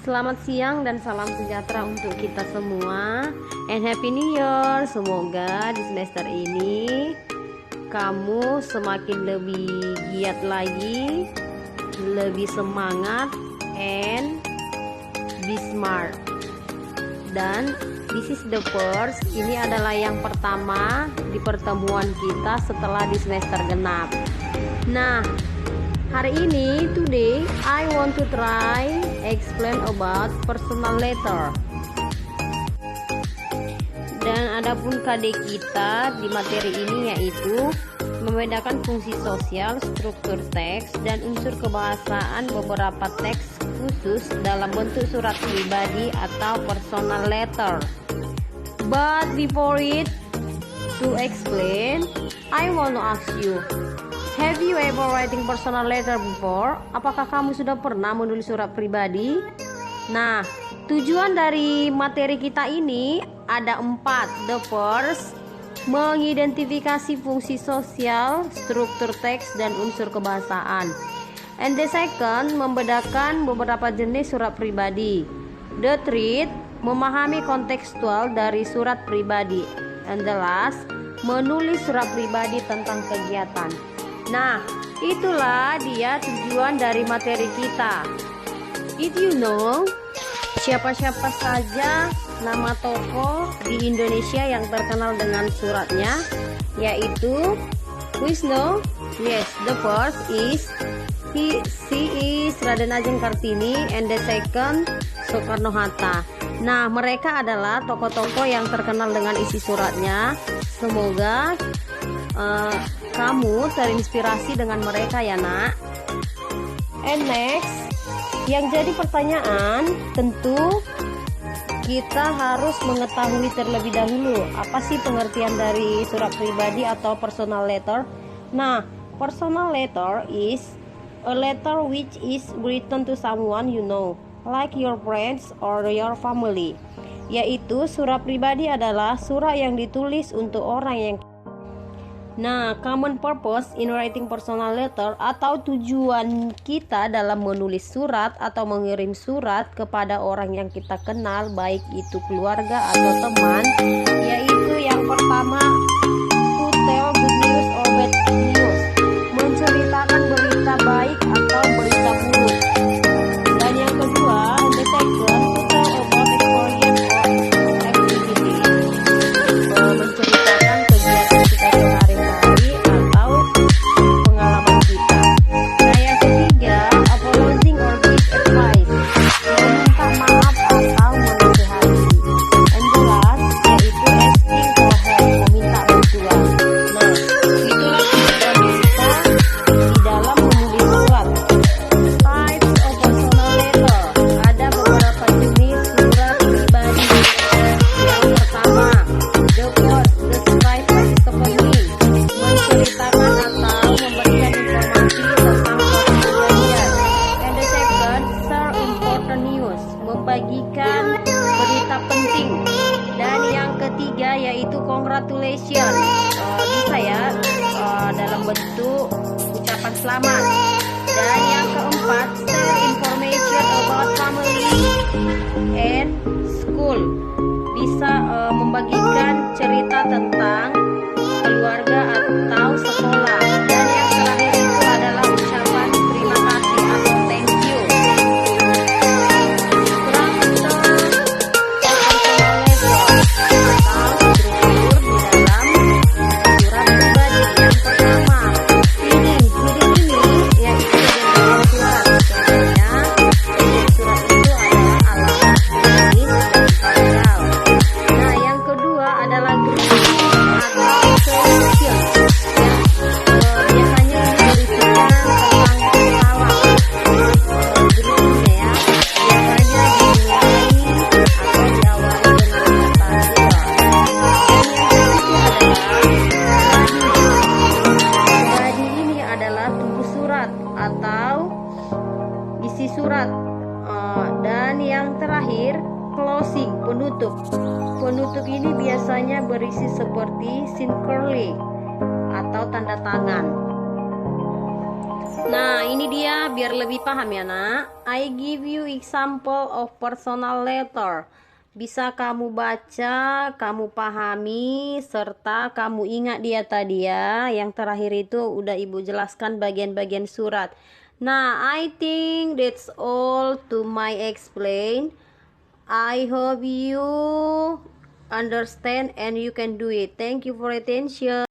Selamat siang dan salam sejahtera untuk kita semua, and Happy New Year. Semoga di semester ini kamu semakin lebih giat lagi, lebih semangat, and be smart. Dan this is the first, ini adalah yang pertama di pertemuan kita setelah di semester genap. Nah, hari ini, today, I want to try explain about personal letter. Dan adapun KD kita di materi ini yaitu membedakan fungsi sosial, struktur teks, dan unsur kebahasaan beberapa teks khusus dalam bentuk surat pribadi atau personal letter. But before it to explain, I want to ask you, have you ever writing personal letter before? Apakah kamu sudah pernah menulis surat pribadi? Nah, tujuan dari materi kita ini ada 4. The first, mengidentifikasi fungsi sosial, struktur teks, dan unsur kebahasaan. And the second, membedakan beberapa jenis surat pribadi. The third, memahami kontekstual dari surat pribadi. And the last, menulis surat pribadi tentang kegiatan. Nah, itulah dia tujuan dari materi kita. If you know, siapa-siapa saja nama tokoh di Indonesia yang terkenal dengan suratnya, yaitu Wisnu. Yes, the first is she is Raden Ajeng Kartini, and the second Soekarno-Hatta. Nah, mereka adalah tokoh-tokoh yang terkenal dengan isi suratnya. Semoga kamu terinspirasi dengan mereka ya nak. And next, yang jadi pertanyaan, tentu kita harus mengetahui terlebih dahulu apa sih pengertian dari surat pribadi atau personal letter. Nah, personal letter is a letter which is written to someone you know, like your friends or your family. Yaitu surat pribadi adalah surat yang ditulis untuk orang yang. Nah, common purpose in writing personal letter atau tujuan kita dalam menulis surat atau mengirim surat kepada orang yang kita kenal, baik itu keluarga atau teman, yaitu yang pertama, to tell good news or bad news, menceritakan berita baik atau berita buruk. Dan yang kedua, the second, to tell about experience or activity, menceritakan kegiatan kita sehari-hari atau pengalaman kita. Nah, yang ketiga, apologizing or give advice, meminta maaf atau menasihati. And the last, yaitu asking for help, meminta bantuan. Nah, itulah tujuan kita di dalam menulis surat. Types of personal letter, ada beberapa jenis surat pribadi. Yang pertama, the first, describe or testimony, menceritakan atau memberikan informasi tentang suatu kejadian. And the second, share important news, membagikan berita penting. Dan yang ketiga yaitu congratulations, bisa ya dalam bentuk ucapan selamat. Dan yang keempat, share information about family and school, bisa membagikan cerita tentang keluarga atau sekolah. Dan yang terakhir itu adalah ucapan terima kasih atau thank you. Struktur personal letter atau struktur di dalam surat pribadi. Yang pertama, heading ini yaitu dengan surat. Contohnya, surat itu adalah alamat, jenis, dan tanggal. Nah, yang kedua adalah greeting atau solution. Biasanya ini berisikan tentang salam. Greeting ya, biasanya dimulai atau diawali dengan kata doa. Dan yang ketiga adalah body. Body ini adalah tubuh surat atau isi surat. Dan yang terakhir, closing, penutup. Penutup ini biasanya berisi seperti signature atau tanda tangan. Nah, ini dia biar lebih paham ya, Nak. I give you example of personal letter. Bisa kamu baca, kamu pahami, serta kamu ingat dia tadi ya. Yang terakhir itu udah Ibu jelaskan bagian-bagian surat. Nah, I think that's all to my explain. I hope you understand and you can do it. Thank you for attention.